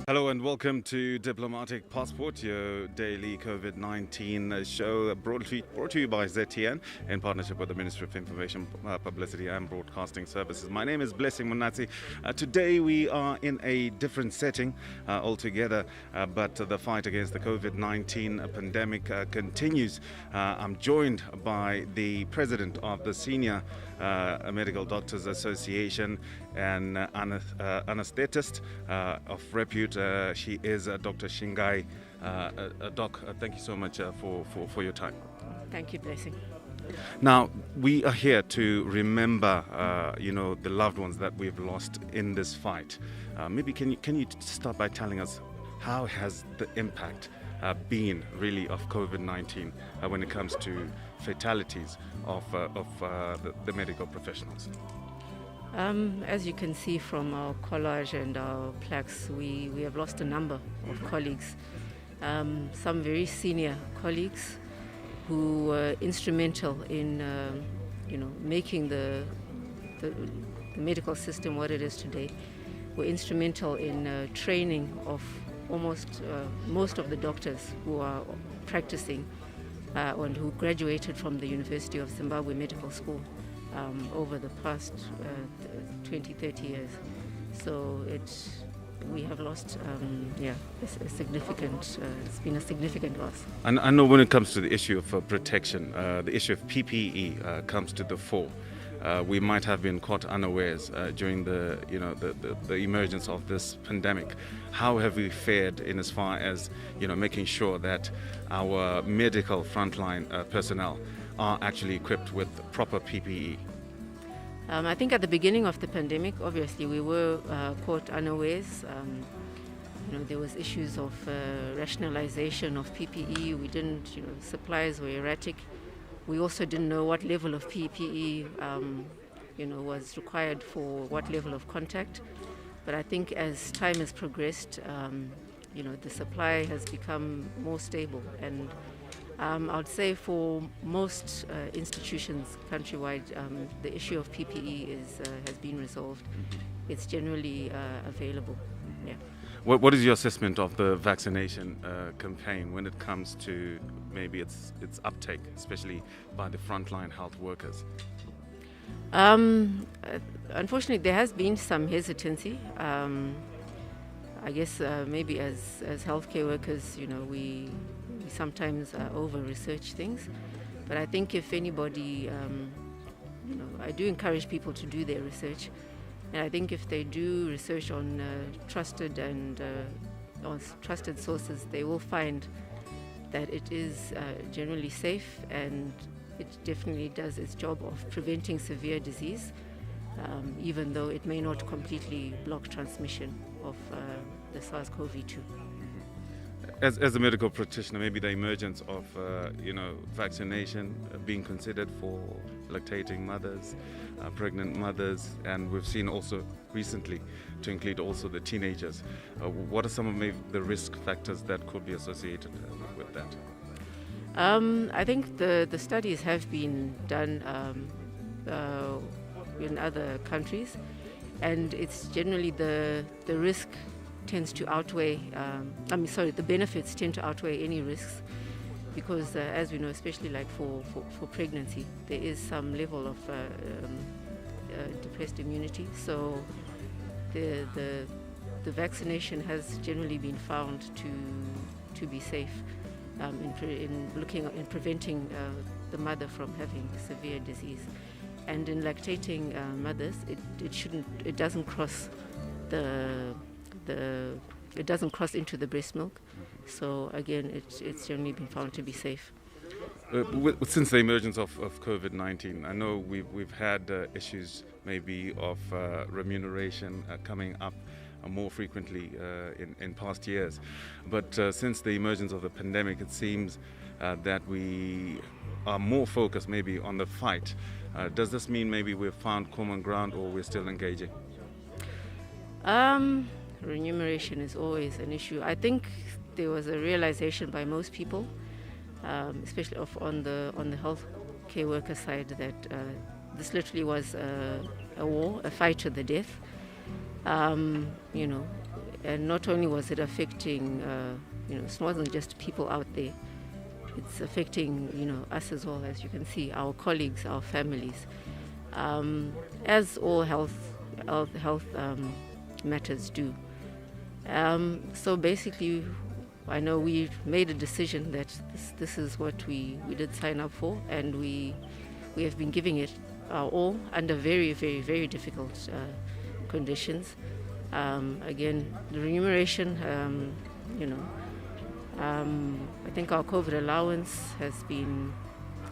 Hello and welcome to Diplomatic Passport, your daily COVID-19 show brought to you by ZTN in partnership with the Ministry of Information, Publicity and Broadcasting Services. My name is Blessing Munatsi. Today we are in a different setting altogether, but the fight against the COVID-19 pandemic continues. I'm joined by the president of the Senior Medical Doctors Association and anesthetist of repute. She is Dr. Shingai. Doc, thank you so much for your time. Thank you, Blessing. Now, we are here to remember, the loved ones that we've lost in this fight. Maybe can you start by telling us how has the impact been really of COVID-19 when it comes to fatalities of the medical professionals? As you can see from our collage and our plaques, we have lost a number of colleagues, some very senior colleagues who were instrumental in making the medical system what it is today, were instrumental in training of almost most of the doctors who are practicing and who graduated from the University of Zimbabwe Medical School over the past 20-30 years. So we have lost a significant, it's been a significant loss. And I know when it comes to the issue of protection, the issue of PPE comes to the fore. We might have been caught unawares during the emergence of this pandemic. How have we fared in as far as making sure that our medical frontline personnel are actually equipped with proper PPE? I think at the beginning of the pandemic, obviously we were caught unawares. There was issues of rationalization of PPE. We didn't, supplies were erratic. We also didn't know what level of PPE, was required for what level of contact. But I think as time has progressed, the supply has become more stable. And I would say for most institutions countrywide, the issue of PPE has been resolved. It's generally available. Yeah. What is your assessment of the vaccination campaign when it comes to maybe its uptake, especially by the frontline health workers? Unfortunately, there has been some hesitancy. I guess maybe as healthcare workers, we sometimes over-research things. But I think if anybody, I do encourage people to do their research. And I think if they do research on trusted sources, they will find that it is generally safe, and it definitely does its job of preventing severe disease, even though it may not completely block transmission of the SARS-CoV-2. As a medical practitioner, maybe the emergence of vaccination being considered for lactating mothers, pregnant mothers, and we've seen also recently to include also the teenagers. What are some of maybe the risk factors that could be associated with that? I think the studies have been done in other countries, and it's generally the risk tends to outweigh, the benefits tend to outweigh any risks, because as we know, especially like for pregnancy, there is some level of depressed immunity. So the vaccination has generally been found to be safe in preventing the mother from having severe disease. And in lactating mothers, it doesn't cross it doesn't cross into the breast milk. So again, it's generally been found to be safe. Since the emergence of COVID-19, I know we've had issues maybe of remuneration coming up more frequently in past years. But since the emergence of the pandemic, it seems that we are more focused maybe on the fight. Does this mean maybe we've found common ground, or we're still engaging? Remuneration is always an issue. I think there was a realization by most people, especially on the healthcare worker side, that this literally was a war, a fight to the death. And not only was it affecting, it wasn't just people out there. It's affecting, us as well, as you can see, our colleagues, our families, as all health matters do. So basically, I know we made a decision that this is what we did sign up for, and we have been giving it our all under very, very, very difficult conditions. Again, the remuneration, I think our COVID allowance has been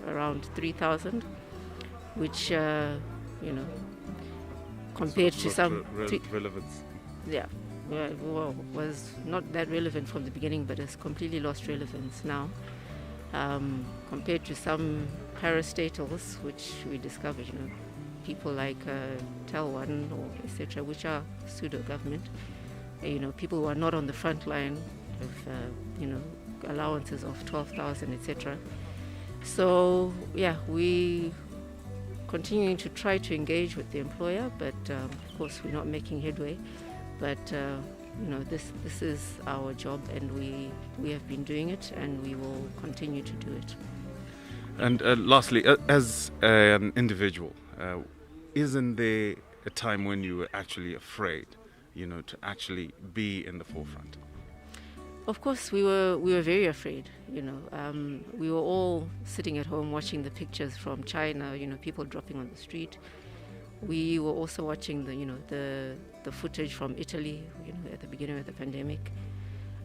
around 3,000, which, compared to some... relevance. Yeah, well, was not that relevant from the beginning, but has completely lost relevance now. Compared to some parastatals, which we discovered, people like Tel1 or etc., which are pseudo-government, people who are not on the front line of, allowances of 12,000, etc. So, yeah, we continuing to try to engage with the employer, but of course we're not making headway. But this is our job, and we have been doing it, and we will continue to do it. And lastly, as an individual, isn't there a time when you were actually afraid, to actually be in the forefront? Of course, we were very afraid. We were all sitting at home watching the pictures from China. People dropping on the street. We were also watching the footage from Italy, at the beginning of the pandemic.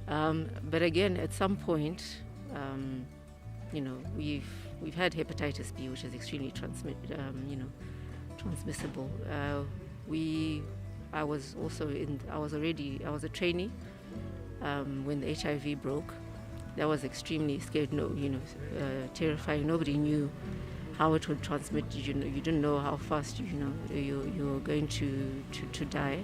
But again, at some point, we've had hepatitis B, which is extremely transmissible. I was a trainee when the HIV broke. That was extremely scary, terrifying. Nobody knew how it would transmit. You didn't know how fast you were going to die.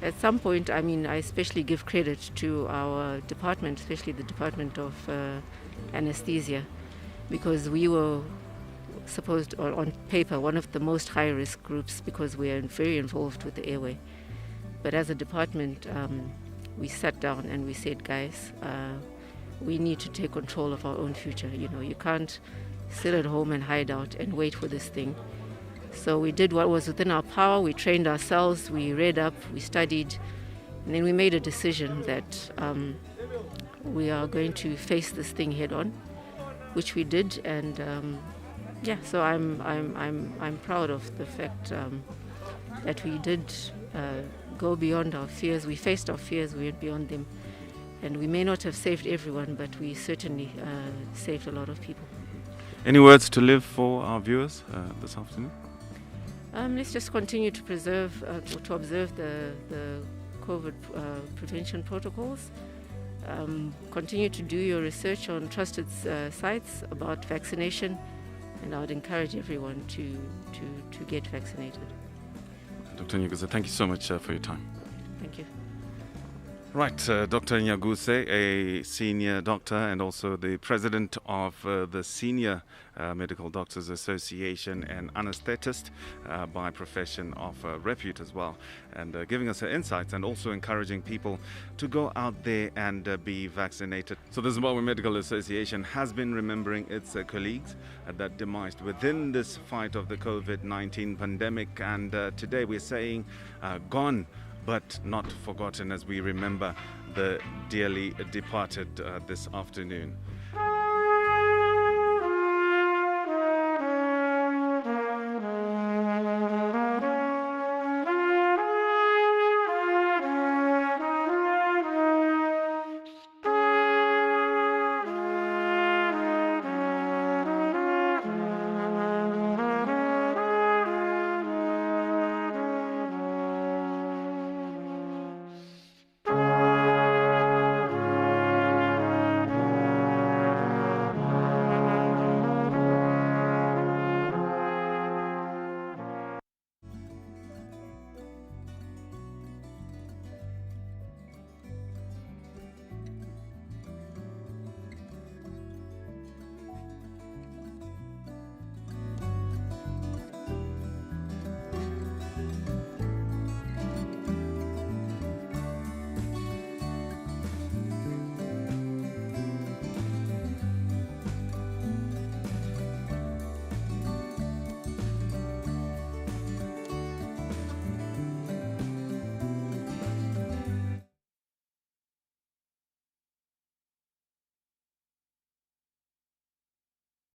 At some point, I especially give credit to our department, especially the Department of Anesthesia, because we were supposed, or on paper, one of the most high-risk groups because we are very involved with the airway. But as a department, we sat down and we said, guys, we need to take control of our own future. You can't sit at home and hide out and wait for this thing. So we did what was within our power. We trained ourselves, we read up, we studied, and then we made a decision that we are going to face this thing head on, which we did. And so I'm proud of the fact that we did go beyond our fears. We faced our fears, we went beyond them, and we may not have saved everyone, but we certainly saved a lot of people. Any words to live for our viewers this afternoon? Let's just continue to observe the COVID prevention protocols. Continue to do your research on trusted sites about vaccination, and I would encourage everyone to get vaccinated. Dr. Nyaguse, thank you so much for your time. Thank you. Right, Dr. Nyaguse, a senior doctor and also the president of the Senior Medical Doctors Association and anesthetist by profession of repute as well, and giving us her insights and also encouraging people to go out there and be vaccinated. So the Zimbabwe Medical Association has been remembering its colleagues that demised within this fight of the COVID-19 pandemic, and today we're saying gone but not forgotten as we remember the dearly departed this afternoon.